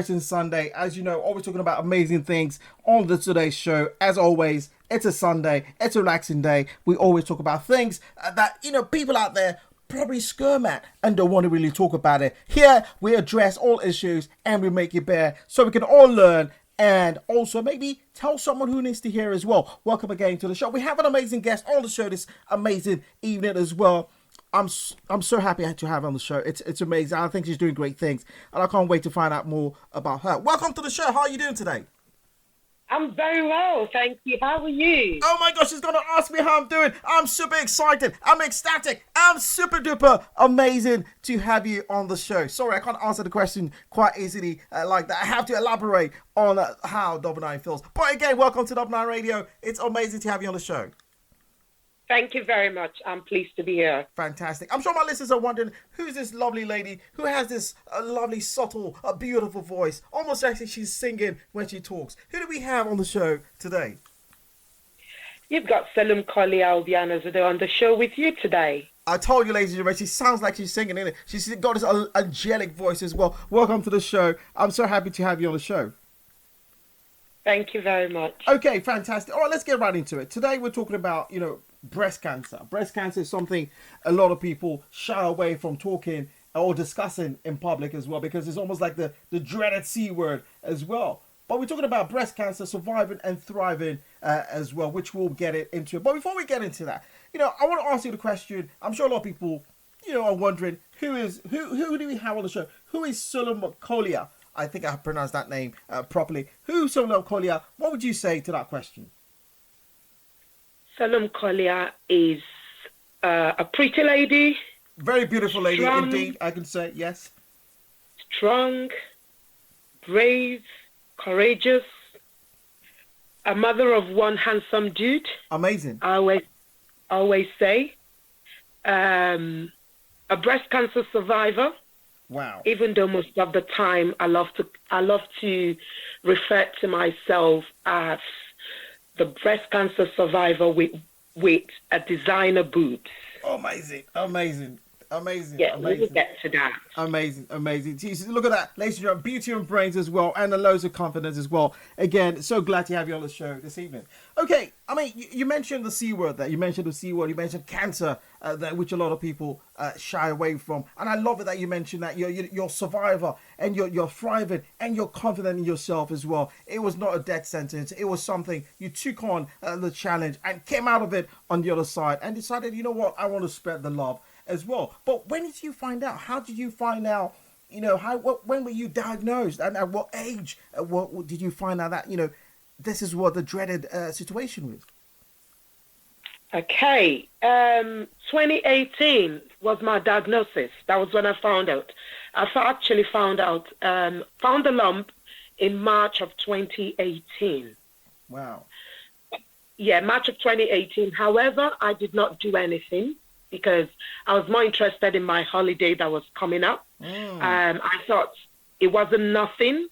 Sunday. As you know, always talking about amazing things on today's show. As always, it's a Sunday, it's a relaxing day. We always talk about things that, people out there probably squirm at and don't want to really talk about it. Here, we address all issues and we make it bare so we can all learn and also maybe tell someone who needs to hear as well. Welcome again to the show. We have an amazing guest on the show this amazing evening as well. I'm so happy to have her on the show. It's amazing. I think she's doing great things, and I can't wait to find out more about her. Welcome to the show. How are you doing today? I'm very well, thank you. How are you? Oh my gosh, she's going to ask me how I'm doing. I'm super excited. I'm ecstatic. I'm super duper amazing to have you on the show. Sorry, I can't answer the question quite easily like that. I have to elaborate on how Double 9 feels. But again, welcome to Double 9 Radio. It's amazing to have you on the show. Thank you very much. I'm pleased to be here. Fantastic. I'm sure my listeners are wondering, who's this lovely lady who has this lovely, subtle, beautiful voice? Almost actually she's singing when she talks. Who do we have on the show today? You've got SolumKolia Obi-Anazodo on the show with you today. I told you, ladies and gentlemen, she sounds like she's singing, innit? She's got this angelic voice as well. Welcome to the show. I'm so happy to have you on the show. Thank you very much. Okay, fantastic. All right, let's get right into it. Today we're talking about, breast cancer. Breast cancer is something a lot of people shy away from talking or discussing in public as well, because it's almost like the dreaded C word as well. But we're talking about breast cancer, surviving and thriving as well, which we'll get into. But before we get into that, I want to ask you the question. I'm sure a lot of people, are wondering, who do we have on the show? Who is SolumKolia? I think I pronounced that name properly. Who's SolumKolia? What would you say to that question? SolumKolia is a pretty lady. Very beautiful lady, strong, indeed, I can say, yes. Strong, brave, courageous, a mother of one handsome dude. Amazing. I always say. A breast cancer survivor. Wow. Even though most of the time I love to refer to myself as the breast cancer survivor with a designer boobs. Amazing. Yeah, we will get to that. Amazing. Jesus, look at that. Ladies and gentlemen, beauty and brains as well, and loads of confidence as well. Again, so glad to have you on the show this evening. Okay, you mentioned the C word there. You mentioned the C word. You mentioned cancer, which a lot of people shy away from. And I love it that you mentioned that you're a survivor and you're thriving and you're confident in yourself as well. It was not a death sentence. It was something you took on the challenge and came out of it on the other side and decided, you know what, I want to spread the love as well. But when did you find out? How did you find out? When were you diagnosed, and at what age? What did you find out that this is what the dreaded situation was? Okay, 2018 was my diagnosis. That was when I found out. I actually found the lump in March of 2018. Wow. Yeah, March of 2018. However, I did not do anything, because I was more interested in my holiday that was coming up. I thought it wasn't nothing,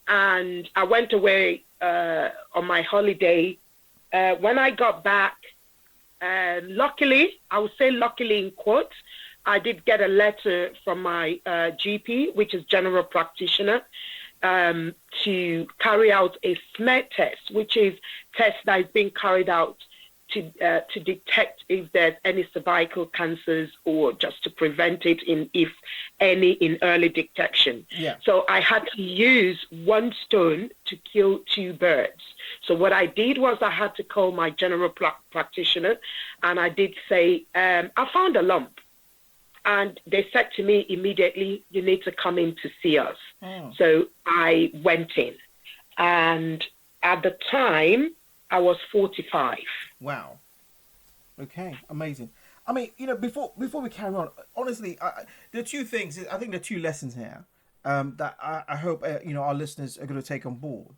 and I went away on my holiday. When I got back, luckily, I would say luckily in quotes, I did get a letter from my GP, which is general practitioner, to carry out a smear test, which is test that is being carried out to detect if there's any cervical cancers, or just to prevent it if any in early detection. Yeah. So I had to use one stone to kill two birds. So what I did was I had to call my general practitioner, and I did say, I found a lump. And they said to me immediately, you need to come in to see us. So I went in. And at the time, I was 45. Wow. Okay, amazing. Before we carry on, honestly, there are two things. I think there are two lessons here that I hope our listeners are going to take on board.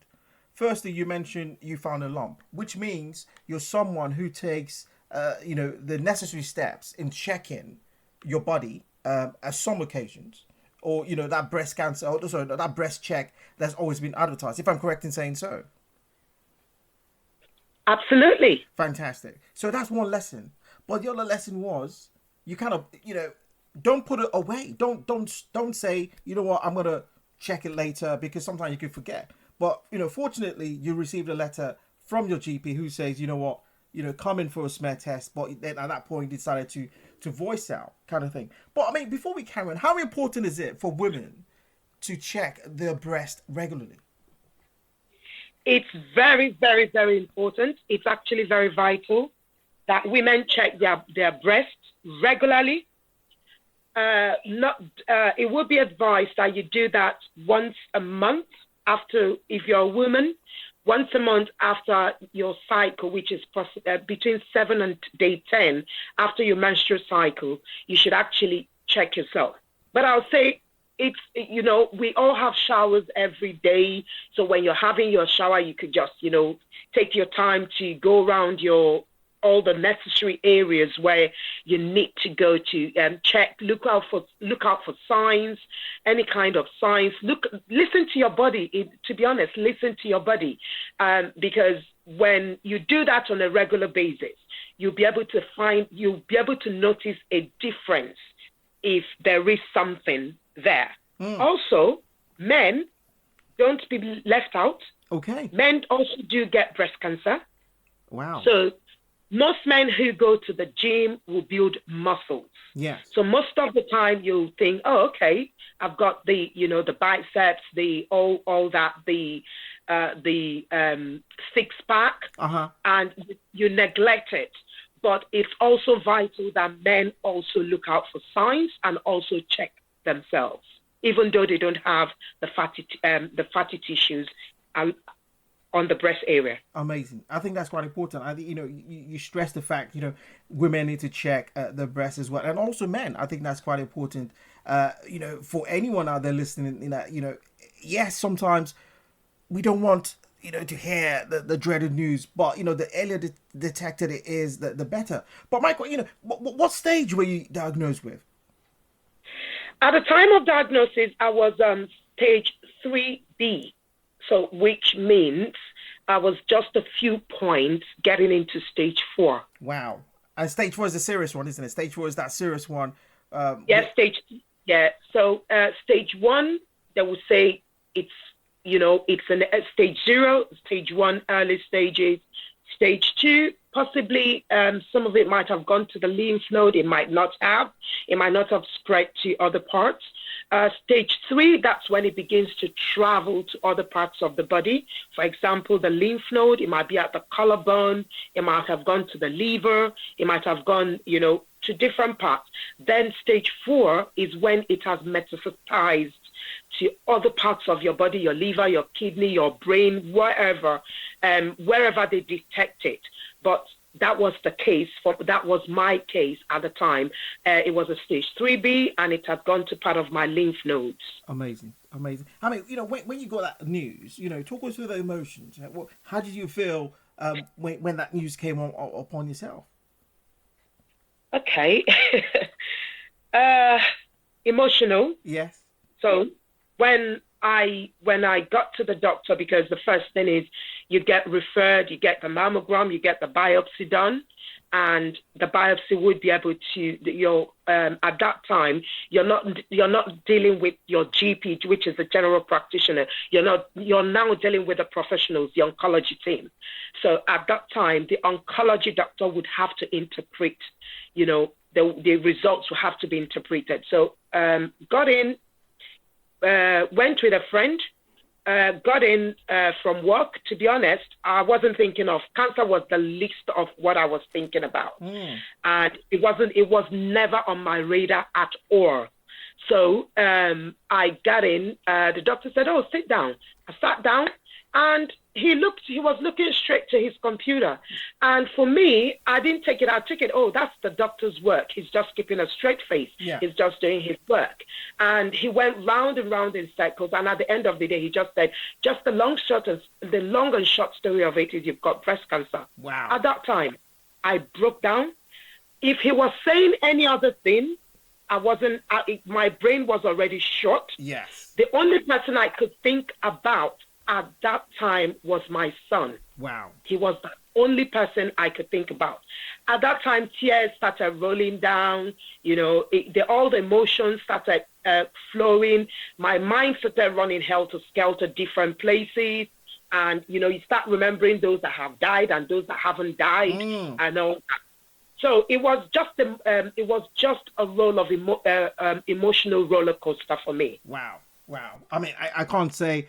Firstly, you mentioned you found a lump, which means you're someone who takes the necessary steps in checking your body at some occasions, or that breast cancer, that breast check that's always been advertised. If I'm correct in saying so. Absolutely. Fantastic. So that's one lesson. But the other lesson was you kind of, don't put it away. Don't say, you know what, I'm going to check it later, because sometimes you could forget. But, fortunately, you received a letter from your GP who says, you know what, come in for a smear test. But then at that point, decided to voice out kind of thing. But, I mean, before we carry on, how important is it for women to check their breast regularly? It's very, very, very important. It's actually very vital that women check their breasts regularly. It would be advised that you do that once a month after, if you're a woman, once a month after your cycle, which is between 7 and day 10 after your menstrual cycle, you should actually check yourself. But I'll say we all have showers every day. So when you're having your shower, you could just, take your time to go around all the necessary areas where you need to go to check, look out for signs, any kind of signs. Listen to your body. To be honest, listen to your body, because when you do that on a regular basis, you'll be able to notice a difference if there is something there. Also, men, don't be left out. Okay. Men also do get breast cancer. Wow. So most men who go to the gym will build muscles. Yes. So most of the time you'll think, oh, okay, I've got the biceps, all that, the six pack, and you neglect it. But it's also vital that men also look out for signs and also check themselves, even though they don't have the fatty tissues on the breast area. Amazing. I think that's quite important. I think, you stress the fact, women need to check the breast as well. And also men, I think that's quite important, for anyone out there listening, yes, sometimes we don't want, to hear the dreaded news, but, the earlier detected it is, the better. But Michael, what stage were you diagnosed with? At the time of diagnosis, I was stage 3B. So, which means I was just a few points getting into stage 4. Wow. And stage 4 is a serious one, isn't it? Stage 4 is that serious one. So stage 1, they will say it's stage 0, stage 1, early stages. Stage 2, possibly some of it might have gone to the lymph node. It might not have. It might not have spread to other parts. Stage 3, that's when it begins to travel to other parts of the body. For example, the lymph node, it might be at the collarbone. It might have gone to the liver. It might have gone, to different parts. Then stage 4 is when it has metastasized to other parts of your body, your liver, your kidney, your brain, wherever they detect it. But that was the case. That was my case at the time. It was a stage 3B, and it had gone to part of my lymph nodes. Amazing. I mean, when you got that news, talk us through the emotions. How did you feel when that news came upon yourself? Okay. Emotional. Yes. So when I got to the doctor, because the first thing is you get referred, you get the mammogram, you get the biopsy done, and the biopsy would be able to at that time you're not dealing with your GP, which is the general practitioner. You're now dealing with the professionals, the oncology team. So at that time, the oncology doctor would have to interpret, the results will have to be interpreted. So got in. Went with a friend, got in from work. To be honest, I wasn't thinking of cancer. Was the least of what I was thinking about, and it was never on my radar at all. So I got in. The doctor said, "Oh, sit down." I sat down, and he was looking straight to his computer. And for me, I didn't take it. I took it, oh, that's the doctor's work. He's just keeping a straight face. Yeah. He's just doing his work. And he went round and round in circles. And at the end of the day, he just said, just the long and short story of it is you've got breast cancer. Wow. At that time, I broke down. If he was saying any other thing, my brain was already shot. Yes. The only person I could think about at that time was my son. Wow. He was the only person I could think about. At that time, tears started rolling down, all the emotions started flowing. My mind started running helter-skelter, different places. And, you start remembering those that have died and those that haven't died. And all that. So it was just a roll of emotional roller coaster for me. Wow. I mean, I can't say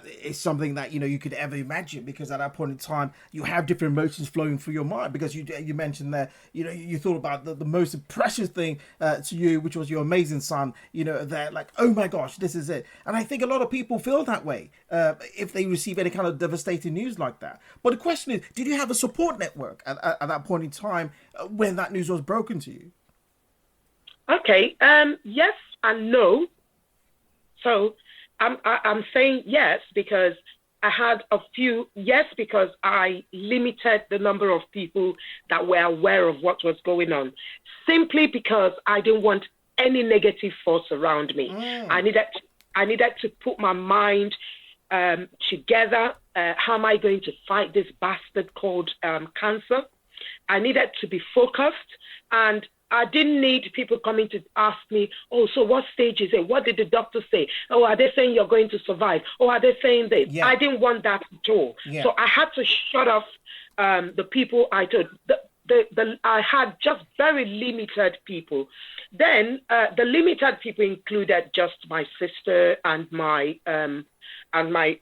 it's something that you could ever imagine, because at that point in time you have different emotions flowing through your mind, because you mentioned that you thought about the most precious thing to you, which was your amazing son. That, like, oh my gosh, this is it. And I think a lot of people feel that way if they receive any kind of devastating news like that. But the question is, did you have a support network at that point in time when that news was broken to you? Okay. Yes and no. So I'm saying yes because I had a few, yes, because I limited the number of people that were aware of what was going on, simply because I didn't want any negative force around me. I needed to put my mind together. How am I going to fight this bastard called cancer? I needed to be focused, and I didn't need people coming to ask me, oh, so what stage is it? What did the doctor say? Oh, are they saying you're going to survive? Oh, are they saying this? Yeah. I didn't want that at all. Yeah. So I had to shut off the people I told. I had just very limited people. Then the limited people included just my sister and my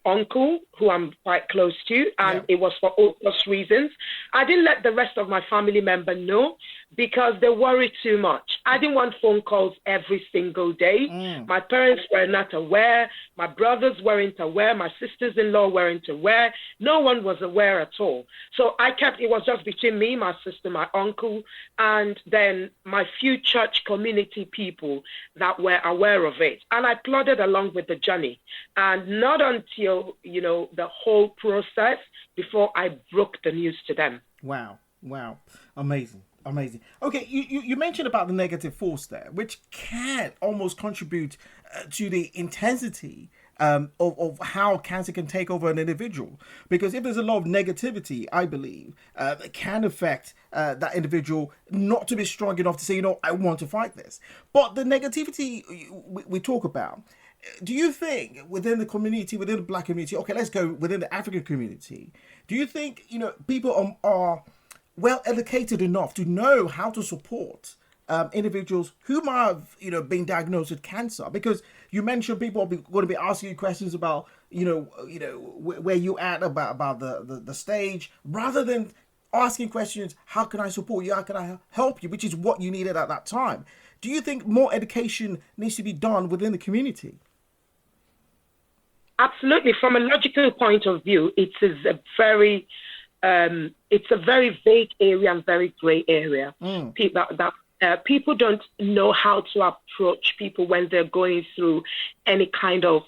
uncle, who I'm quite close to, and it was for obvious reasons. I didn't let the rest of my family member know because they worried too much. I didn't want phone calls every single day. My parents were not aware. My brothers weren't aware. My sisters-in-law weren't aware. No one was aware at all. So it was just between me, my sister, my uncle, and then my few church community people that were aware of it. And I plodded along with the journey. And not until, the whole process before I broke the news to them. Wow. Amazing. Okay, you mentioned about the negative force there, which can almost contribute to the intensity of how cancer can take over an individual. Because if there's a lot of negativity, I believe, that can affect that individual not to be strong enough to say, I want to fight this. But the negativity we talk about, do you think within the community, within the Black community, okay, let's go within the African community, do you think, people are well educated enough to know how to support individuals who might have, been diagnosed with cancer? Because you mentioned people are going to be asking you questions about, where you at about the stage, rather than asking questions, how can I support you? How can I help you? Which is what you needed at that time. Do you think more education needs to be done within the community? Absolutely. From a logical point of view, it is a very vague area and very gray area. People don't know how to approach people when they're going through any kind of,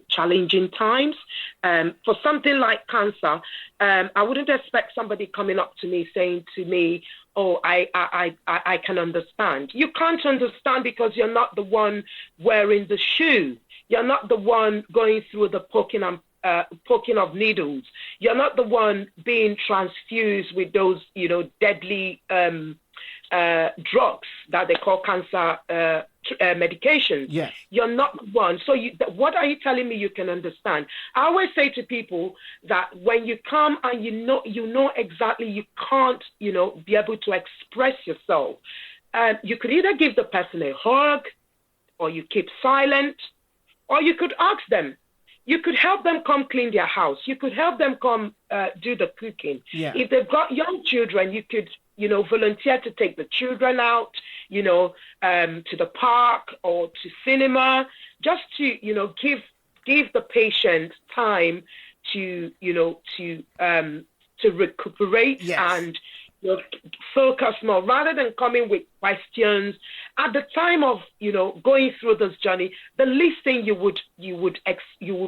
challenging times. For something like cancer, I wouldn't expect somebody coming up to me saying to me, oh, I can understand. You can't understand because you're not the one wearing the shoe. You're not the one going through the poking of needles. You're not the one being transfused with those, deadly drugs that they call cancer medications. Yes. You're not the one. So what are you telling me you can understand? I always say to people that when you come and you know exactly you can't, be able to express yourself, you could either give the person a hug, or you keep silent, or you could ask them. You could help them come clean their house. You could help them come do the cooking. Yeah. If they've got young children, you could, volunteer to take the children out, to the park or to cinema, just to, give the patient time to, to recuperate. Yes. And focus more, rather than coming with questions at the time of going through this journey. The least thing you would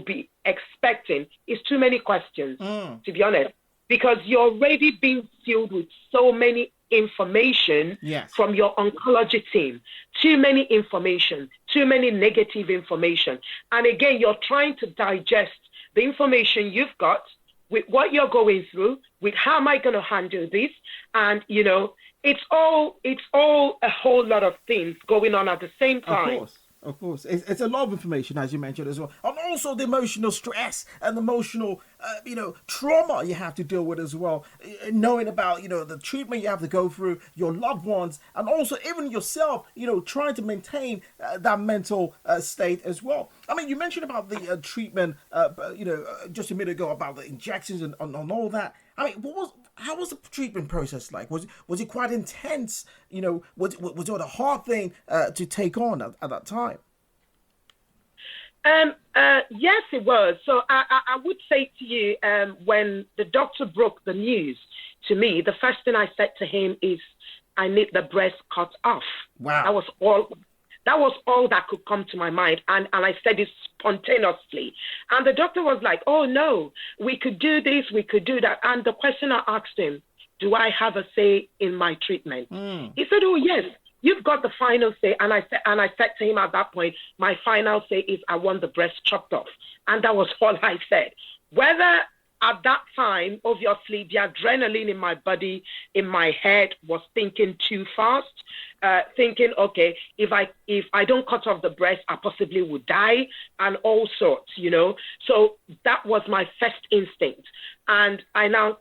be expecting is too many questions, to be honest, because you're already being filled with so many information. Yes. From your oncology team. Too many information, too many negative information, and again you're trying to digest the information you've got, with what you're going through, with how am I going to handle this, and it's all a whole lot of things going on at the same time. Of course. It's a lot of information, as you mentioned as well. And also the emotional stress and emotional, trauma you have to deal with as well. Knowing about, the treatment you have to go through, your loved ones, and also even yourself, trying to maintain that mental state as well. I mean, you mentioned about the treatment, just a minute ago about the injections and all that. I mean, how was the treatment process like? Was it quite intense? Was it a hard thing to take on at that time? Yes, it was. So I would say to you, when the doctor broke the news to me, the first thing I said to him is, I need the breast cut off. Wow. That was all that could come to my mind. And I said it spontaneously. And the doctor was like, oh, no, we could do this, we could do that. And the question I asked him, do I have a say in my treatment? He said, oh, yes, you've got the final say. And I said to him at that point, my final say is I want the breast chopped off. And that was all I said. Whether at that time, obviously, the adrenaline in my body, in my head, was thinking too fast, thinking, okay, if I don't cut off the breast, I possibly would die, and all sorts, So that was my first instinct. And I now,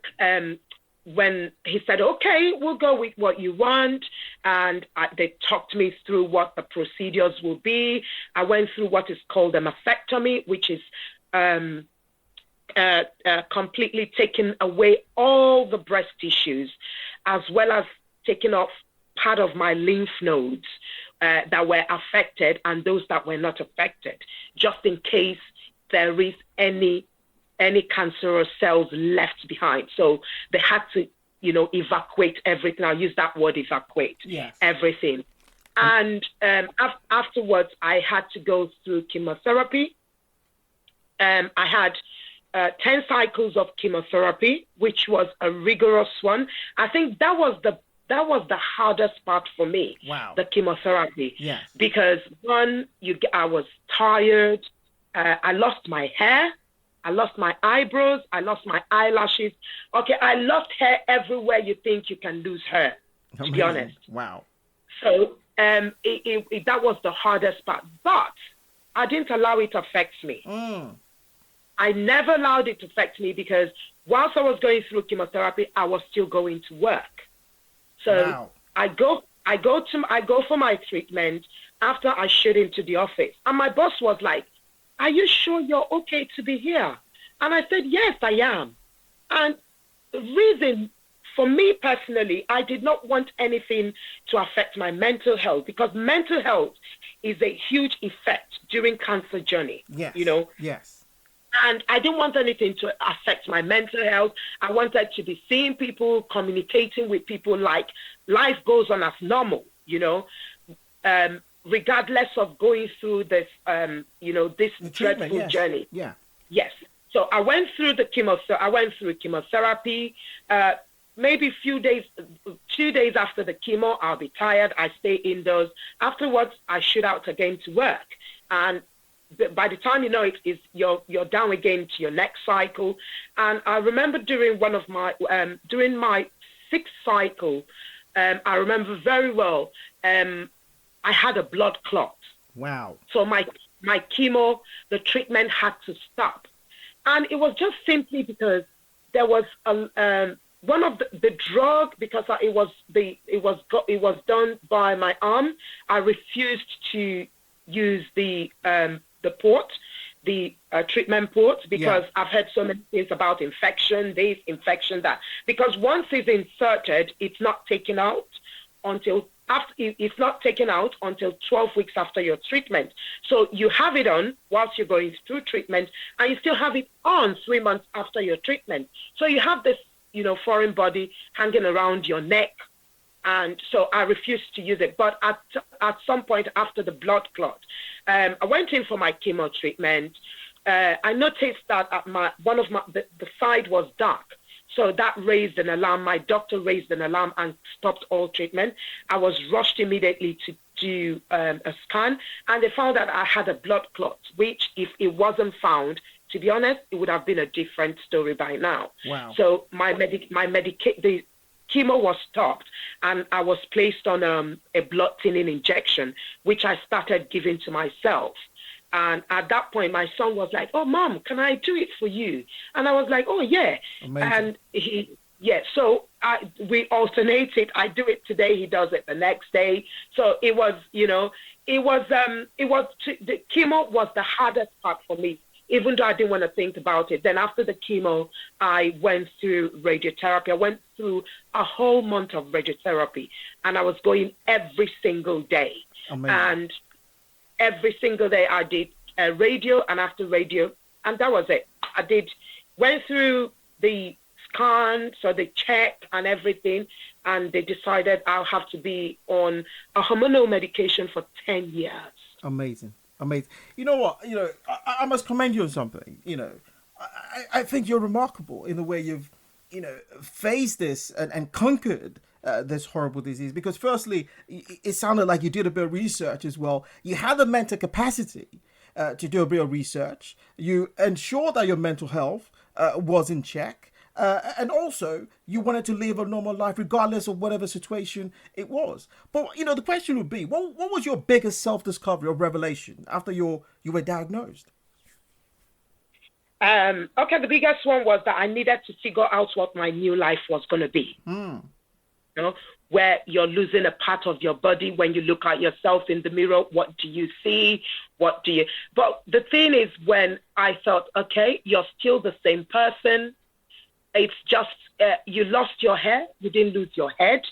when he said, okay, we'll go with what you want, and they talked me through what the procedures will be. I went through what is called a mastectomy, which is completely taking away all the breast tissues, as well as taking off part of my lymph nodes that were affected and those that were not affected, just in case there is any cancerous cells left behind. So they had to, evacuate everything. I'll use that word, evacuate. Yes. Everything. And afterwards, I had to go through chemotherapy. I had 10 cycles of chemotherapy, which was a rigorous one. I think that was the hardest part for me. Wow. The chemotherapy. Yes. Because I was tired. I lost my hair. I lost my eyebrows. I lost my eyelashes. Okay, I lost hair everywhere you think you can lose hair, to be honest. Wow. So that was the hardest part. But I didn't allow it to affect me. I never allowed it to affect me because whilst I was going through chemotherapy, I was still going to work. So wow. I go for my treatment after I showed into the office. And my boss was like, are you sure you're okay to be here? And I said, yes, I am. And the reason for me personally, I did not want anything to affect my mental health, because mental health is a huge effect during cancer journey. Yes. Yes. And I didn't want anything to affect my mental health. I wanted to be seeing people, communicating with people like life goes on as normal, regardless of going through this, this dreadful journey. Yeah. Yes. So I went through chemotherapy. Maybe 2 days after the chemo, I'll be tired. I stay indoors. Afterwards, I shoot out again to work. And by the time you know it, you're down again to your next cycle. And I remember during during my sixth cycle, I remember very well, I had a blood clot. Wow. So my chemo, the treatment had to stop. And it was just simply because there was one of the drug, because it was done by my arm. I refused to use the port, the treatment port, because I've heard so many things about infection, this, infection, that. Because once it's inserted, it's not taken out until 12 weeks after your treatment. So you have it on whilst you're going through treatment, and you still have it on 3 months after your treatment. So you have this, foreign body hanging around your neck. And so I refused to use it. But at some point after the blood clot, I went in for my chemo treatment. I noticed that the side was dark. So that raised an alarm. My doctor raised an alarm and stopped all treatment. I was rushed immediately to do a scan, and they found that I had a blood clot, which if it wasn't found, to be honest, it would have been a different story by now. Wow. So the chemo was stopped, and I was placed on a blood thinning injection, which I started giving to myself. And at that point, my son was like, "Oh, Mom, can I do it for you?" And I was like, "Oh, yeah." Amazing. And so we alternated. I do it today, he does it the next day. So it was, the chemo was the hardest part for me, even though I didn't want to think about it. Then after the chemo, I went through radiotherapy. I went through a whole month of radiotherapy, and I was going every single day. Amazing. And every single day I did radio, and after radio, and that was it. Went through the scan, so they checked and everything, and they decided I'll have to be on a hormonal medication for 10 years. Amazing. You know what? I must commend you on something. I think you're remarkable in the way you've, faced this and conquered this horrible disease. Because firstly, it sounded like you did a bit of research as well. You had the mental capacity to do a bit of research. You ensured that your mental health was in check. And also, you wanted to live a normal life regardless of whatever situation it was. But, the question would be, what was your biggest self-discovery or revelation after you were diagnosed? The biggest one was that I needed to figure out what my new life was going to be. Where you're losing a part of your body. When you look at yourself in the mirror, what do you see? But the thing is, when I thought, okay, you're still the same person. It's just you lost your hair, you didn't lose your head.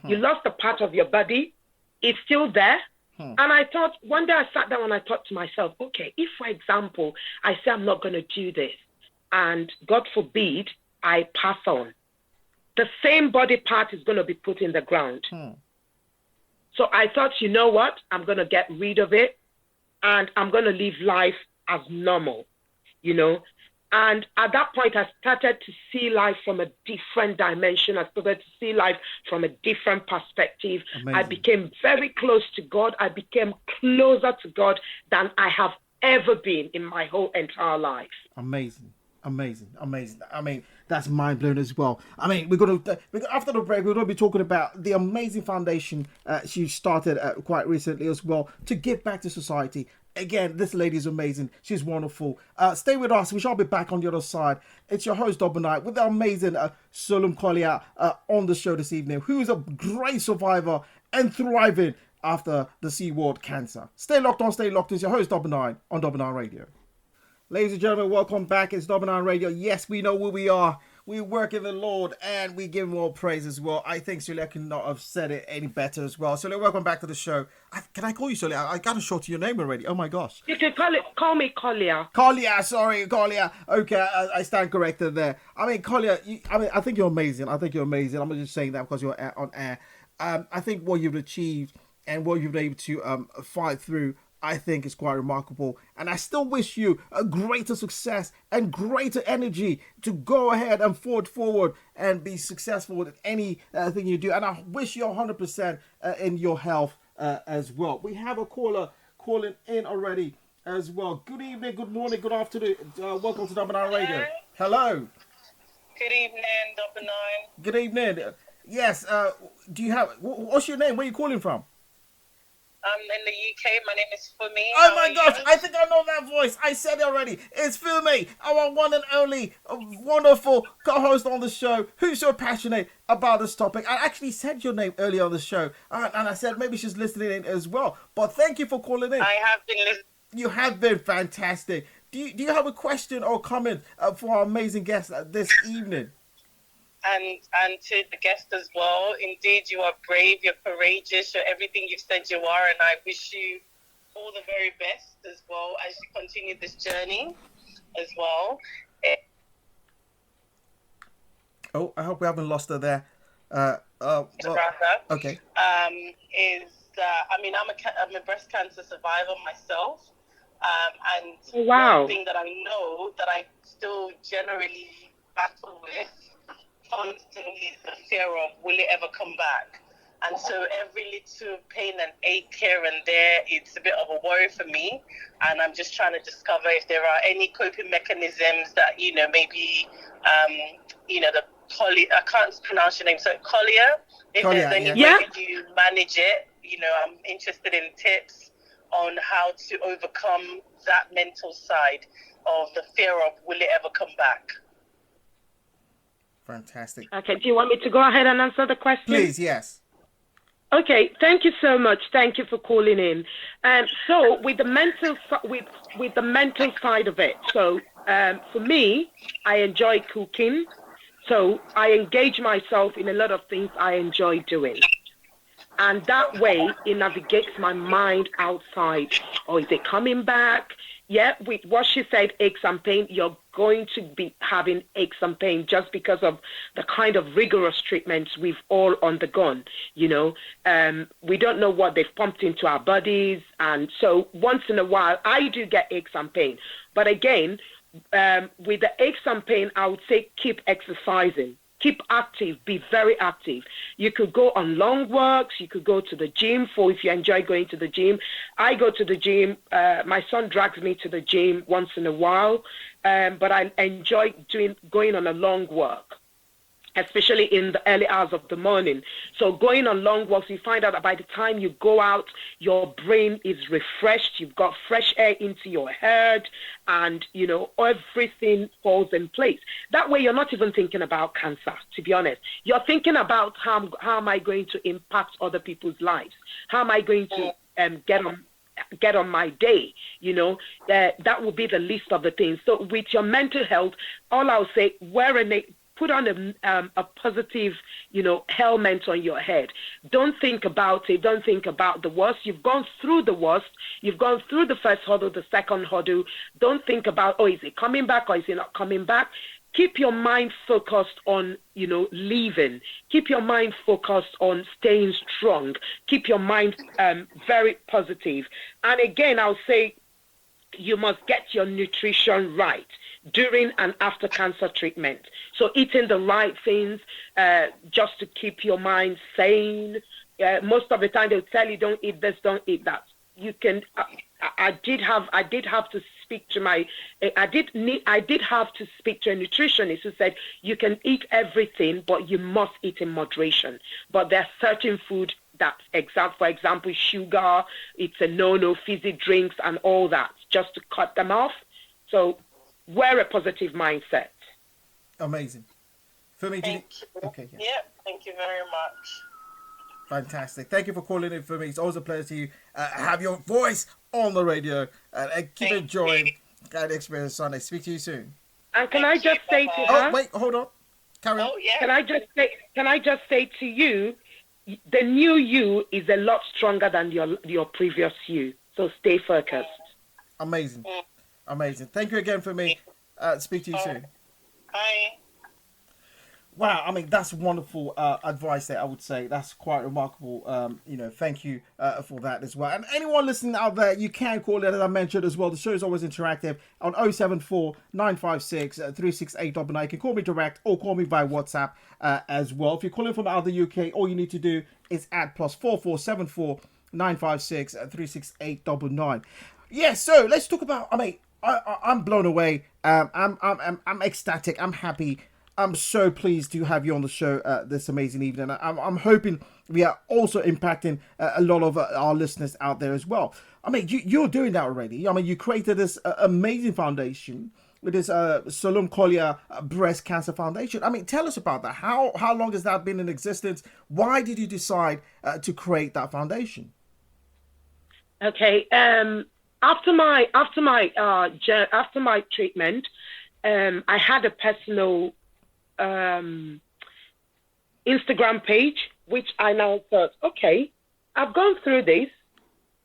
You lost a part of your body, it's still there. And I thought, one day I sat down and I thought to myself, okay, if, for example, I say I'm not going to do this, and God forbid, I pass on, the same body part is going to be put in the ground. So I thought, you know what, I'm going to get rid of it, and I'm going to live life as normal, And at that point, I started to see life from a different dimension. I started to see life from a different perspective. Amazing. I became very close to God. I became closer to God than I have ever been in my whole entire life. Amazing. I mean, that's mind blowing as well. I mean, after the break, we're going to be talking about the amazing foundation she started quite recently as well to give back to society. Again, this lady is amazing. She's wonderful. Stay with us. We shall be back on the other side. It's your host, Double9, with the amazing SolumKolia on the show this evening, who is a great survivor and thriving after the C word cancer. Stay locked on. It's your host, Double9, on Double9 Radio. Ladies and gentlemen, welcome back. It's Double9 Radio. Yes, we know who we are. We work in the Lord and we give him all praise as well. I think Solia could not have said it any better as well. Solia, welcome back to the show. Can I call you Solia? I got to shorten your name already. Oh my gosh. You can call me Kolia. Kolia. Okay, I stand corrected there. I mean, Kolia, I think you're amazing. I'm just saying that because you're on air. I think what you've achieved and what you've been able to fight through, I think is quite remarkable. And I still wish you a greater success and greater energy to go ahead and forward and be successful with any thing you do. And I wish you 100% in your health as well. We have a caller calling in already as well. Good evening, good morning, good afternoon. Welcome to Double9 Radio. Hello. Good evening, Double9. Good evening. Yes, do you have, what's your name? Where are you calling from? I'm in the UK. My name is Fumi. Oh my gosh, I think I know that voice. I said it already. It's Fumi, our one and only wonderful co-host on the show, who's so passionate about this topic. I actually said your name earlier on the show, and I said maybe she's listening in as well. But thank you for calling in. I have been listening. You have been fantastic. Do you have a question or comment for our amazing guest this evening? And to the guest as well. Indeed, you are brave, you're courageous, you're everything you've said you are, and I wish you all the very best as well as you continue this journey as well. Oh, I hope we haven't lost her there. Okay. I'm a breast cancer survivor myself, and wow. One thing that I know that I still generally battle with constantly is the fear of, will it ever come back? And so every little pain and ache here and there, it's a bit of a worry for me. And I'm just trying to discover if there are any coping mechanisms that, maybe, the I can't pronounce your name, so Kolia, if Kolia, there's any yeah. way you manage it, I'm interested in tips on how to overcome that mental side of the fear of will it ever come back. Fantastic. Okay, do you want me to go ahead and answer the question? Please, yes. Okay, thank you so much. Thank you for calling in. So with the mental side of it, so for me, I enjoy cooking. So I engage myself in a lot of things I enjoy doing. And that way, it navigates my mind outside. Or is it coming back? Yeah, with what she said, aches and pain, you're going to be having aches and pain just because of the kind of rigorous treatments we've all undergone. We don't know what they've pumped into our bodies. And so once in a while, I do get aches and pain. But again, with the aches and pain, I would say keep exercising. Keep active, be very active. You could go on long walks, you could go to the gym if you enjoy going to the gym. I go to the gym, my son drags me to the gym once in a while, but I enjoy going on a long walk, especially in the early hours of the morning. So going on long walks, you find out that by the time you go out, your brain is refreshed, you've got fresh air into your head, and, everything falls in place. That way, you're not even thinking about cancer, to be honest. You're thinking about how am I going to impact other people's lives? How am I going to get on my day? That will be the least of the things. So with your mental health, all I'll say, put on a positive, helmet on your head. Don't think about it. Don't think about the worst. You've gone through the worst. You've gone through the first hurdle, the second hurdle. Don't think about, is it coming back or is it not coming back? Keep your mind focused on, leaving. Keep your mind focused on staying strong. Keep your mind very positive. And again, I'll say you must get your nutrition right during and after cancer treatment. So eating the right things just to keep your mind sane. Most of the time they'll tell you don't eat this, don't eat that. You can. I did have to speak to a nutritionist who said you can eat everything, but you must eat in moderation. But there are certain food for example, sugar, it's a no-no, fizzy drinks and all that, just to cut them off. So wear a positive mindset. Amazing. For me, thank you. Okay. Yeah. Thank you very much. Fantastic. Thank you for calling in for me. It's always a pleasure to have your voice on the radio and keep enjoying that experience Sunday. Speak to you soon. And can I just say to her? Oh, wait, hold on. Carry on. Oh, yeah. Can I just say to you, the new you is a lot stronger than your previous you. So stay focused. Amazing. Amazing. Thank you again for me. Speak to you soon. Bye. Wow, that's wonderful advice there, I would say. That's quite remarkable. Thank you for that as well. And anyone listening out there, you can call in, as I mentioned as well. The show is always interactive on 074 956 36899. You can call me direct or call me via WhatsApp as well. If you're calling from out of the UK, all you need to do is add +4474 956 36899. Yeah, so let's talk about, I'm blown away. I'm ecstatic. I'm happy. I'm so pleased to have you on the show this amazing evening. I'm hoping we are also impacting a lot of our listeners out there as well. You're doing that already. You created this amazing foundation with this SolumKolia Breast Cancer Foundation. Tell us about that. How long has that been in existence? Why did you decide to create that foundation? Okay. After my treatment, I had a personal Instagram page, which I now thought, okay, I've gone through this.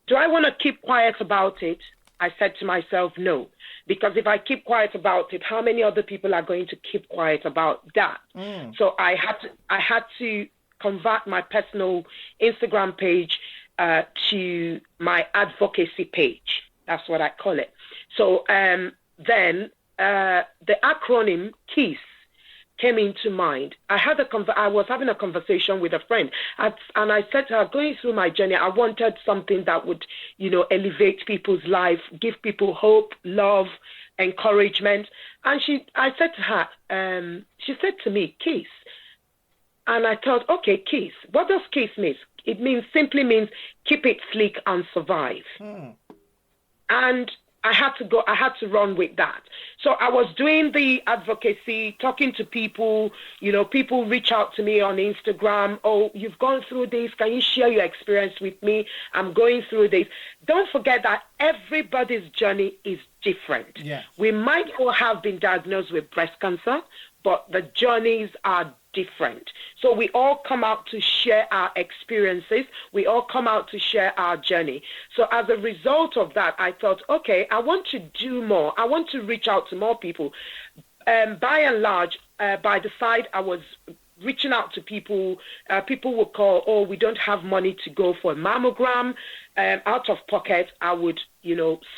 Do I want to keep quiet about it? I said to myself, no, because if I keep quiet about it, how many other people are going to keep quiet about that? So I had to convert my personal Instagram page to my advocacy page. That's what I call it. So then the acronym KISS came into mind. I was having a conversation with a friend, and I said to her, going through my journey, I wanted something that would, elevate people's life, give people hope, love, encouragement. And I said to her, she said to me, KISS. And I thought, okay, KISS. What does KISS mean? It simply means keep it sleek and survive. And I had to run with that. So I was doing the advocacy, talking to people, people reach out to me on Instagram. Oh, you've gone through this. Can you share your experience with me? I'm going through this. Don't forget that everybody's journey is different. Yes. We might all have been diagnosed with breast cancer, but the journeys are different. So we all come out to share our experiences. We all come out to share our journey. So as a result of that, I thought, okay, I want to do more. I want to reach out to more people. By and large, by the side, I was reaching out to people. People would call, oh, we don't have money to go for a mammogram. Out of pocket, I would,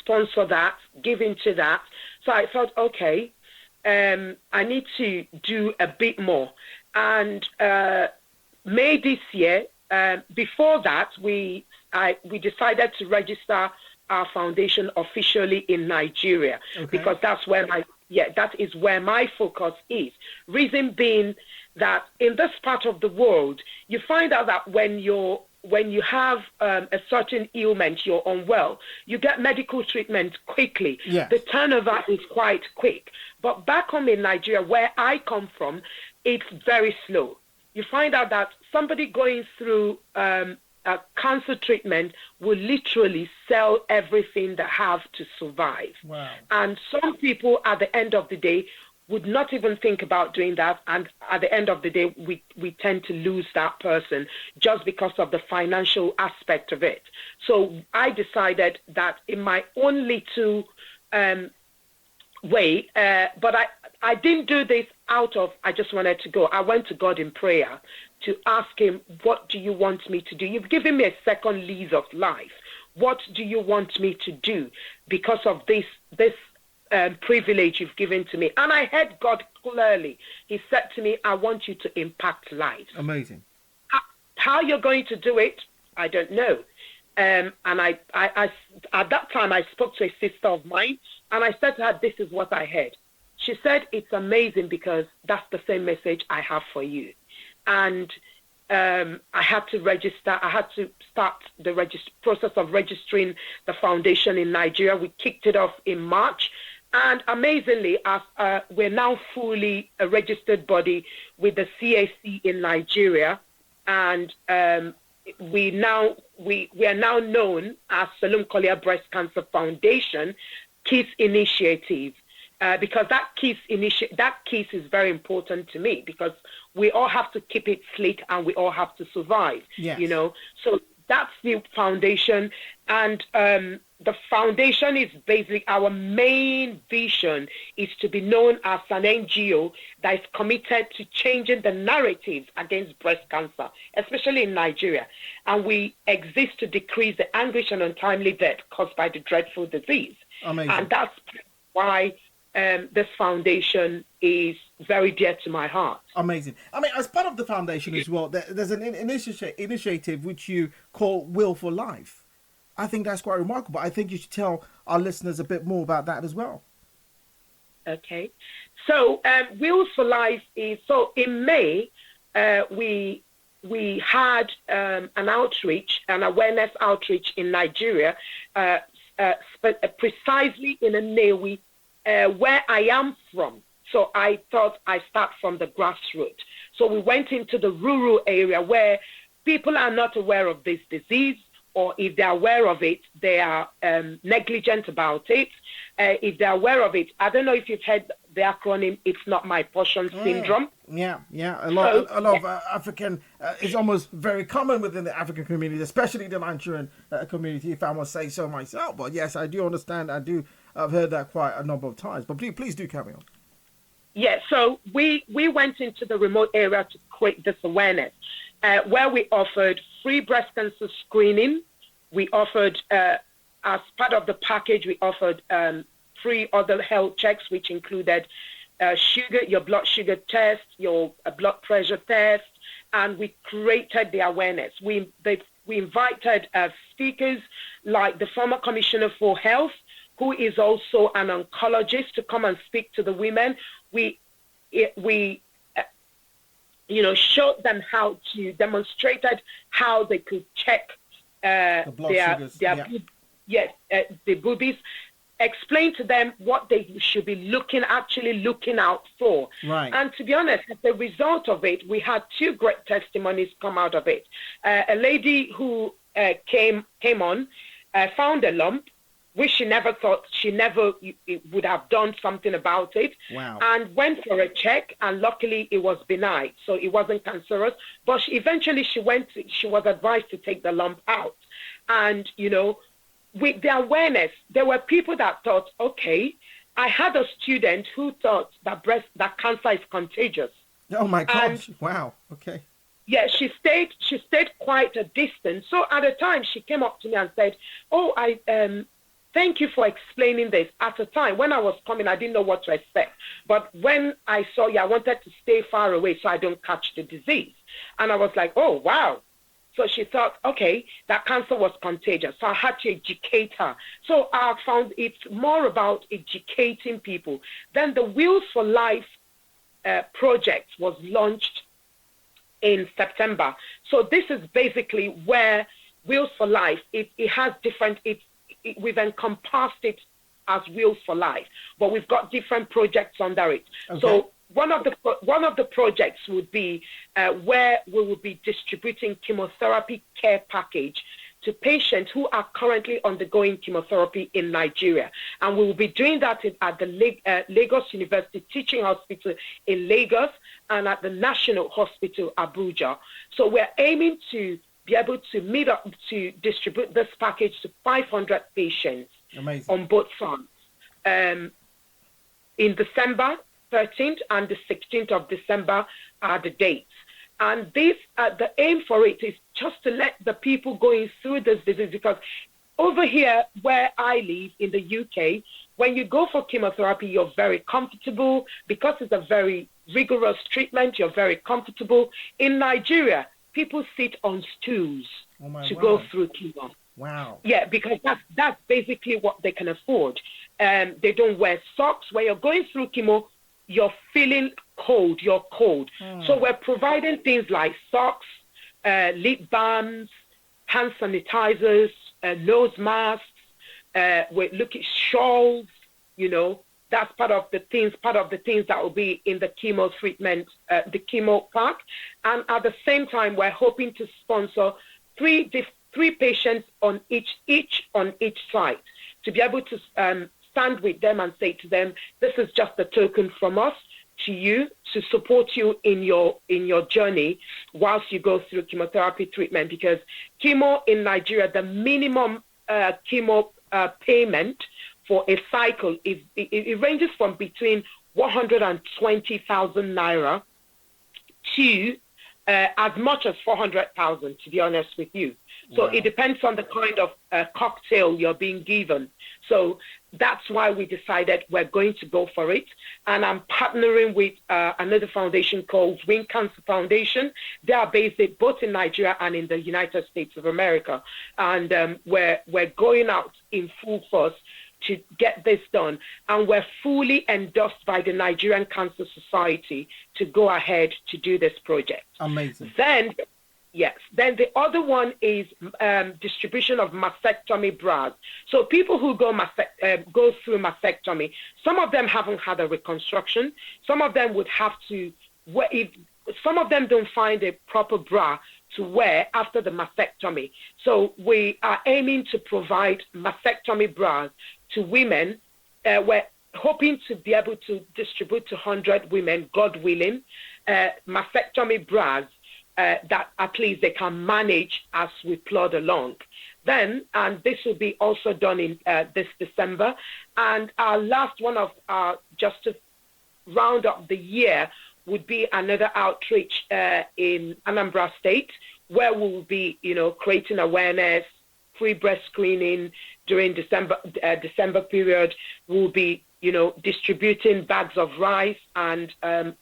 sponsor that, give into that. So I thought, okay, I need to do a bit more. And May this year, before that, we decided to register our foundation officially in Nigeria, because that's where that is where my focus is. Reason being that in this part of the world, you find out that when you have a certain ailment, you're unwell, you get medical treatment quickly. Yes. The turnover is quite quick. But back home in Nigeria, where I come from, it's very slow. You find out that somebody going through a cancer treatment will literally sell everything they have to survive. Wow. And some people at the end of the day would not even think about doing that. And at the end of the day, we tend to lose that person just because of the financial aspect of it. So I decided that in my own little way, but I didn't do this out of, I just wanted to go. I went to God in prayer to ask him, what do you want me to do? You've given me a second lease of life. What do you want me to do because of this privilege you've given to me? And I heard God clearly. He said to me, I want you to impact lives. Amazing. How you're going to do it, I don't know. And I at that time, I spoke to a sister of mine, and I said to her, this is what I heard. She said, it's amazing because that's the same message I have for you. And I had to register. I had to start the process of registering the foundation in Nigeria. We kicked it off in March. And amazingly, we're now fully a registered body with the CAC in Nigeria. And we are now known as SolumKolia Breast Cancer Foundation KISS Initiative. Because that KISS is very important to me, because we all have to keep it sleek and we all have to survive. Yes. So that's the foundation, and the foundation is basically, our main vision is to be known as an NGO that is committed to changing the narrative against breast cancer, especially in Nigeria. And we exist to decrease the anguish and untimely death caused by the dreadful disease. Amazing. And that's why this foundation is very dear to my heart. Amazing. I mean, as part of the foundation as well, there's an initiative which you call Will for Life. I think that's quite remarkable. I think you should tell our listeners a bit more about that as well. Okay. So Will for Life is, so in May, we had an awareness outreach in Nigeria, precisely in Nnewi, where I am from. So I thought I'd start from the grassroots. So we went into the rural area where people are not aware of this disease, or if they're aware of it, they are negligent about it. If they're aware of it, I don't know if you've heard the acronym, It's Not My Portion syndrome. Yeah. A lot of African, it's almost very common within the African community, especially the Nigerian community, if I must say so myself. But yes, I do understand. I've heard that quite a number of times. But please do carry on. Yeah, so we went into the remote area to create this awareness, where we offered free breast cancer screening. We offered, as part of the package, we offered free other health checks, which included your blood sugar test, your blood pressure test, and we created the awareness. We invited speakers like the former Commissioner for Health, who is also an oncologist, to come and speak to the women. We demonstrated how they could check the blood sugars. The boobies. Explain to them what they should be looking out for. Right. And to be honest, as a result of it, we had 2 great testimonies come out of it. A lady who came on, found a lump, which she never thought would have done something about it. Wow. And went for a check, and luckily it was benign, so it wasn't cancerous. But eventually she was advised to take the lump out. And, with the awareness, there were people that thought, okay, I had a student who thought that cancer is contagious. Oh my gosh! Wow. Okay. Yeah, she stayed quite a distance. So at the time, she came up to me and said, "Oh, thank you for explaining this." At the time, when I was coming, I didn't know what to expect. But when I saw you, I wanted to stay far away so I don't catch the disease. And I was like, "Oh, wow." So she thought, okay, that cancer was contagious. So I had to educate her. So I found it's more about educating people. Then the Wheels for Life project was launched in September. So this is basically where Wheels for Life, it has different, we've encompassed it as Wheels for Life, but we've got different projects under it. Okay. So one of the projects would be where we will be distributing chemotherapy care package to patients who are currently undergoing chemotherapy in Nigeria. And we will be doing that at the Lagos University Teaching Hospital in Lagos and at the National Hospital, Abuja. So we're aiming to be able to meet up to distribute this package to 500 patients. Amazing. On both fronts. In December 13th and the 16th of December are the dates. And this, the aim for it is just to let the people going through this disease, because over here where I live in the UK, when you go for chemotherapy, you're very comfortable because it's a very rigorous treatment. You're very comfortable. In Nigeria, people sit on stools to go through chemo. Wow. Yeah, because that's basically what they can afford. They don't wear socks. When you're going through chemo, you're feeling cold. You're cold. So we're providing things like socks, lip balms, hand sanitizers, nose masks. We're looking shawls. That's part of the things that will be in the chemo treatment, the chemo pack. And at the same time, we're hoping to sponsor three patients on each side, to be able to stand with them and say to them, this is just a token from us to you to support you in your journey whilst you go through chemotherapy treatment. Because chemo in Nigeria, the minimum chemo payment for a cycle it ranges from between 120,000 naira to as much as 400,000, to be honest with you. So It depends on the kind of cocktail you're being given. So that's why we decided we're going to go for it. And I'm partnering with another foundation called Wing Cancer Foundation. They are based both in Nigeria and in the United States of America. And we're going out in full force to get this done. And we're fully endorsed by the Nigerian Cancer Society to go ahead to do this project. Amazing. Then the other one is distribution of mastectomy bras. So people who go through mastectomy, some of them haven't had a reconstruction. Some of them would have to some of them don't find a proper bra to wear after the mastectomy. So we are aiming to provide mastectomy bras to women. We're hoping to be able to distribute to 100 women, God willing, mastectomy bras that at least they can manage as we plod along. Then, and this will be also done in this December. And our last one of just to round up the year would be another outreach in Anambra State, where we will be, creating awareness, free breast screening during December period. We'll be distributing bags of rice and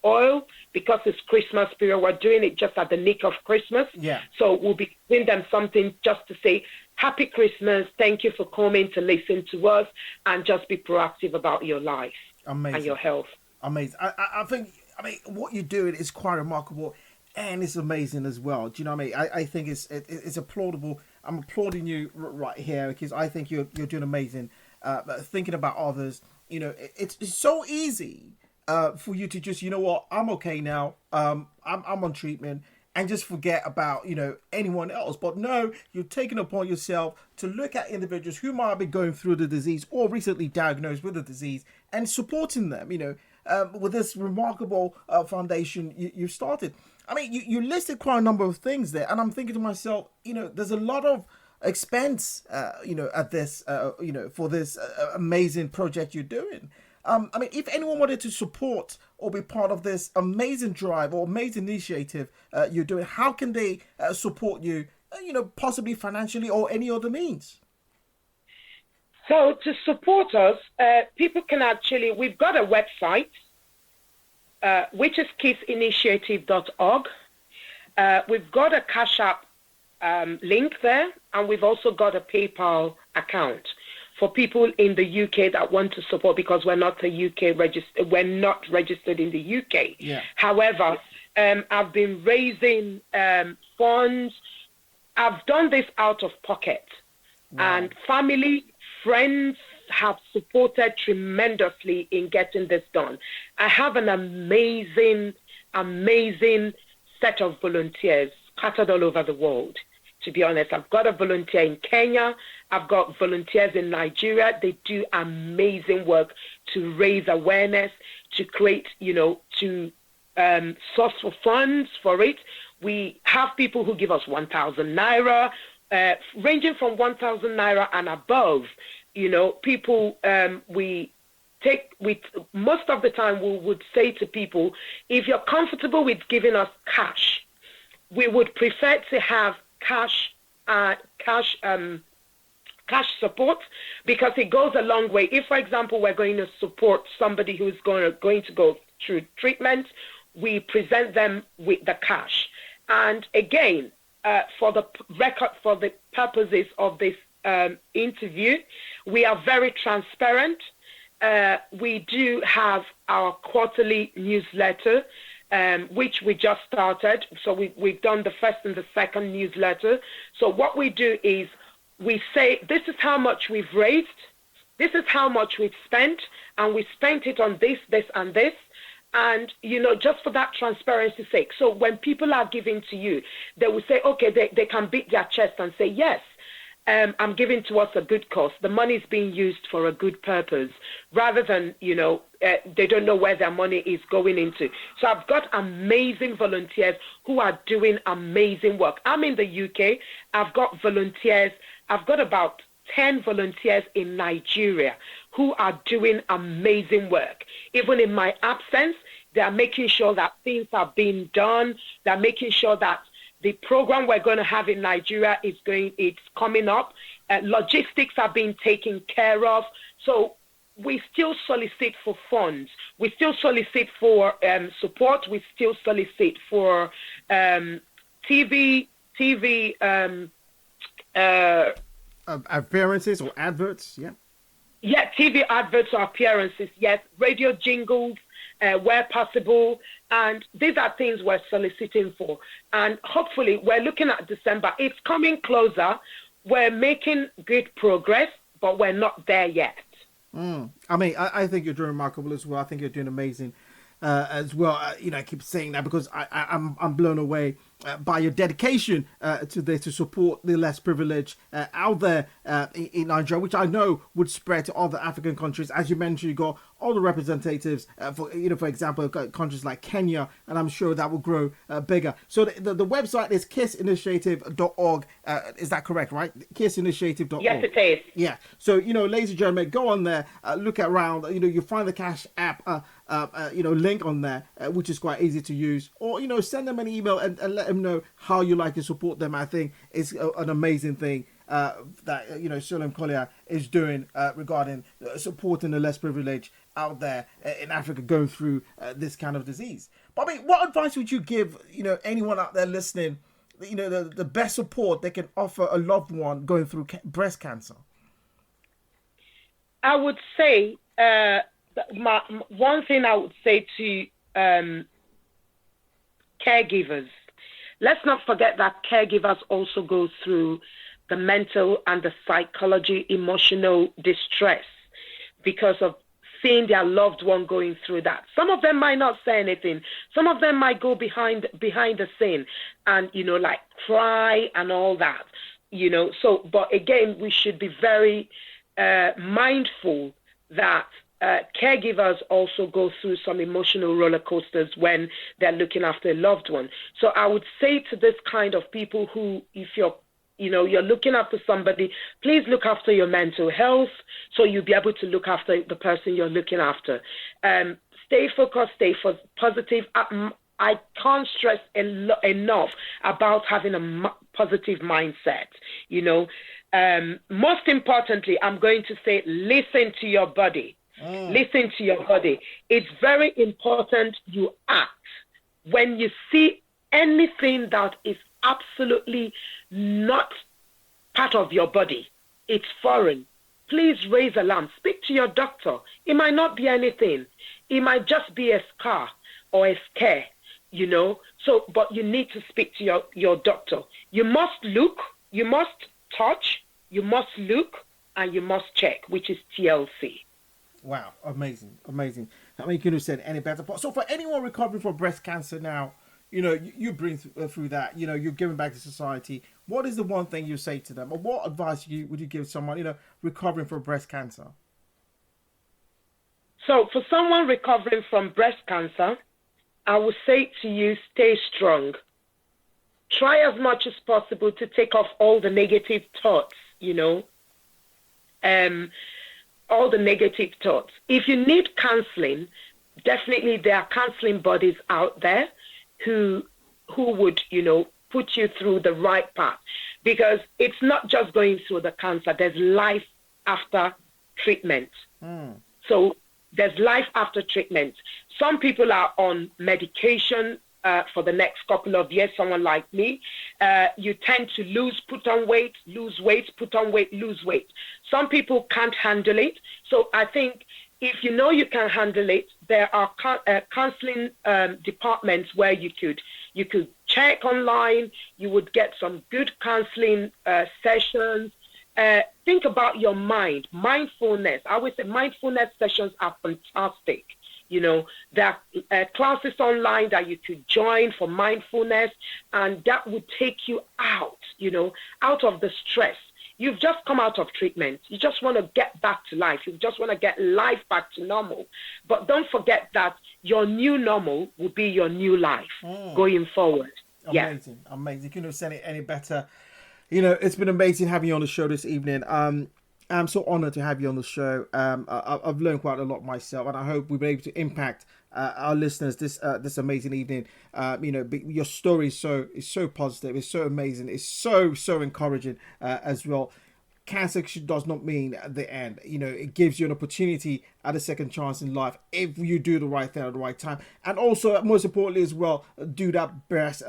oil because it's Christmas period. We're doing it just at the nick of Christmas. Yeah. So we'll be giving them something just to say, Happy Christmas. Thank you for coming to listen to us, and just be proactive about your life and your health. Amazing. I think what you're doing is quite remarkable, and it's amazing as well. Do you know what I mean? I think it's applaudable. I'm applauding you right here because I think you're doing amazing. Thinking about others, it's so easy for you to just, I'm okay now. I'm on treatment, and just forget about, anyone else. But no, you're taking upon yourself to look at individuals who might be going through the disease or recently diagnosed with the disease and supporting them, with this remarkable foundation you started. I mean, you listed quite a number of things there, and I'm thinking to myself, there's a lot of expense, at this, for this amazing project you're doing. I mean, if anyone wanted to support or be part of this amazing drive or amazing initiative you're doing, how can they support you, possibly financially or any other means? So to support us, people can we've got a website, which is kissinitiative.org. We've got a Cash App link there, and we've also got a PayPal account for people in the UK that want to support, because we're not we're not registered in the UK. Yeah. However, I've been raising funds. I've done this out of pocket. Wow. And family, friends have supported tremendously in getting this done. I have an amazing set of volunteers scattered all over the world. To be honest, I've got a volunteer in Kenya. I've got volunteers in Nigeria. They do amazing work to raise awareness, to create, to source for funds for it. We have people who give us 1,000 naira, ranging from 1,000 naira and above. People, most of the time we would say to people, if you're comfortable with giving us cash, we would prefer to have cash support, because it goes a long way. If, for example, we're going to support somebody who's going to go through treatment, we present them with the cash. And again, for the purposes of this interview, we are very transparent. We do have our quarterly newsletter, which we just started. So we've done the first and the second newsletter. So what we do is we say, this is how much we've raised, this is how much we've spent, and we spent it on this, this, and this. And, just for that transparency's sake. So when people are giving to you, they will say, okay, they can beat their chest and say, yes, I'm giving towards a good cause. The money is being used for a good purpose, rather than, they don't know where their money is going into. So I've got amazing volunteers who are doing amazing work. I'm in the UK. I've got volunteers. I've got about 10 volunteers in Nigeria who are doing amazing work. Even in my absence, they are making sure that things are being done. They're making sure that the program we're going to have in Nigeria it's coming up. Logistics are being taken care of. So we still solicit for funds. We still solicit for support. We still solicit for TV appearances or adverts, yeah. Yeah, TV adverts or appearances, yes. Radio jingles, where possible. And these are things we're soliciting for. And hopefully, we're looking at December. It's coming closer. We're making good progress, but we're not there yet. I mean, I think you're doing remarkable as well. I think you're doing amazing as well. I keep saying that because I'm blown away by your dedication to this, to support the less privileged out there in Nigeria, which I know would spread to other African countries. As you mentioned, you got all the representatives for example, countries like Kenya, and I'm sure that will grow bigger. So the website is kissinitiative.org. Is that correct, right? Kissinitiative.org. Yes, it is. Yeah. So, ladies and gentlemen, go on there, look around, you find the Cash App, link on there, which is quite easy to use, or, send them an email and let them know how you like to support them. I think it's an amazing thing. that SolumKolia is doing regarding supporting the less privileged out there in Africa going through this kind of disease. But I mean, what advice would you give anyone out there listening? The best support they can offer a loved one going through breast cancer. I would say one thing I would say to caregivers. Let's not forget that caregivers also go through the mental and the psychology, emotional distress because of seeing their loved one going through that. Some of them might not say anything. Some of them might go behind the scene and, like cry and all that, So, but again, we should be very mindful that caregivers also go through some emotional roller coasters when they're looking after a loved one. So I would say to this kind of people who, if you're looking after somebody, please look after your mental health so you'll be able to look after the person you're looking after. Stay focused, stay positive. I can't stress enough about having a positive mindset, Most importantly, I'm going to say, listen to your body. Listen to your body. It's very important you act. When you see anything that is absolutely not part of your body, it's foreign, please raise alarm. Speak to your doctor. It might not be anything. It might just be a scar or a scare, So, but you need to speak to your doctor. You must look, you must touch, you must look, and you must check, which is TLC. Wow, amazing. I mean, you couldn't have said any better. So for anyone recovering from breast cancer now, you bring through that, you're giving back to society. What is the one thing you say to them, or what advice would you give someone, recovering from breast cancer? So for someone recovering from breast cancer, I would say to you, stay strong. Try as much as possible to take off all the negative thoughts, all the negative thoughts. If you need counseling, definitely there are counseling bodies out there who would, put you through the right path, because it's not just going through the cancer. There's life after treatment. So there's life after treatment. Some people are on medication for the next couple of years. Someone like me, you tend to put on weight, lose weight, put on weight, lose weight. Some people can't handle it. So I think if you can handle it, there are counseling departments where you could check online. You would get some good counseling sessions. Think about your mind, mindfulness. I always say mindfulness sessions are fantastic. There are classes online that you could join for mindfulness, and that would take you out, out of the stress. You've just come out of treatment. You just want to get back to life. You just want to get life back to normal. But don't forget that your new normal will be your new life going forward. Amazing, amazing. You couldn't have said it any better. It's been amazing having you on the show this evening. I'm so honored to have you on the show. I've learned quite a lot myself, and I hope we've been able to impact our listeners this amazing evening. Your story is so positive. It's so amazing. It's so encouraging as well. Cancer does not mean the end. It gives you an opportunity at a second chance in life if you do the right thing at the right time. And also, most importantly as well, do that breast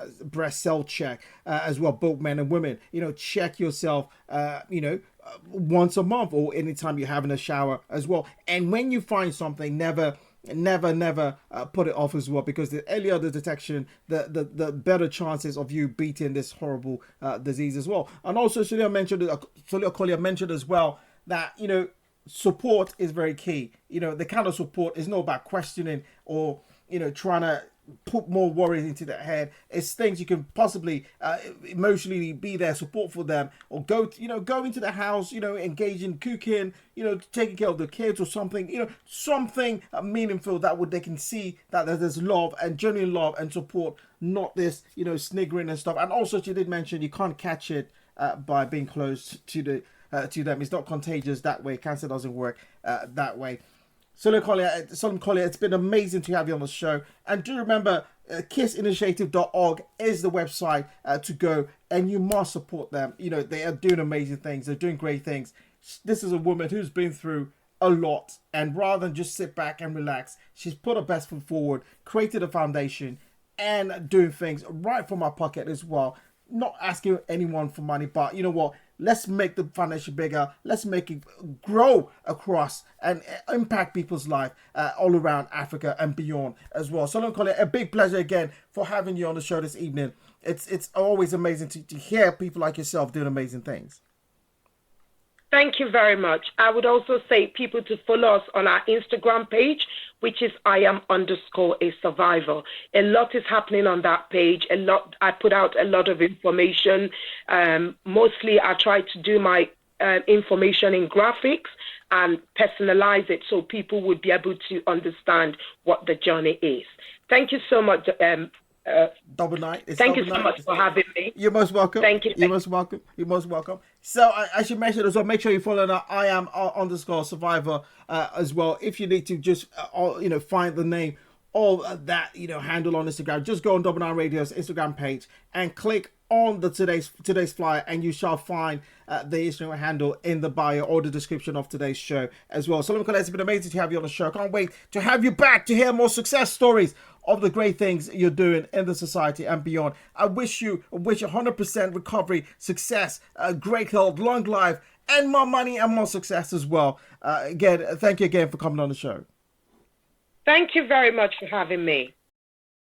cell check as well, both men and women. Check yourself, once a month or anytime you're having a shower as well. And when you find something, never put it off as well, because the earlier the detection, the better chances of you beating this horrible disease as well. And also SolumKolia mentioned as well that support is very key. The kind of support is not about questioning or trying to put more worries into their head. It's things you can possibly emotionally be there, support for them, or go into the house, engage in cooking, taking care of the kids or something, something meaningful that they can see that there's love and genuine love and support, not this sniggering and stuff. And also, she did mention you can't catch it by being close to them. It's not contagious that way. Cancer doesn't work that way. SolumKolia, it's been amazing to have you on the show. And do remember, kissinitiative.org is the website to go and you must support them. You know, they are doing amazing things. They're doing great things. This is a woman who's been through a lot, and rather than just sit back and relax, she's put her best foot forward, created a foundation, and doing things right from our pocket as well. Not asking anyone for money, but you know what? Let's make the foundation bigger. Let's make it grow across and impact people's life all around Africa and beyond as well. SolumKolia, a big pleasure again for having you on the show this evening. It's always amazing to hear people like yourself doing amazing things. Thank you very much. I would also say people to follow us on our Instagram page, which is I am_a survivor. A lot is happening on that page. I put out a lot of information. Mostly I try to do my information in graphics and personalize it so people would be able to understand what the journey is. Thank you so much. Double9. Thank you so much for having me. You're most welcome. Thank you. You're most welcome. You're most welcome. So I should mention as well, make sure you follow our I am_survivor as well. If you need to just find the name of that handle on Instagram, just go on Double9Radio's Instagram page and click on the today's flyer, and you shall find the Instagram handle in the bio or the description of today's show as well. SolumKolia, it's been amazing to have you on the show. Can't wait to have you back to hear more success stories of the great things you're doing in the society and beyond. I wish you 100% recovery, success, great health, long life, and more money and more success as well. Again, thank you again for coming on the show. Thank you very much for having me.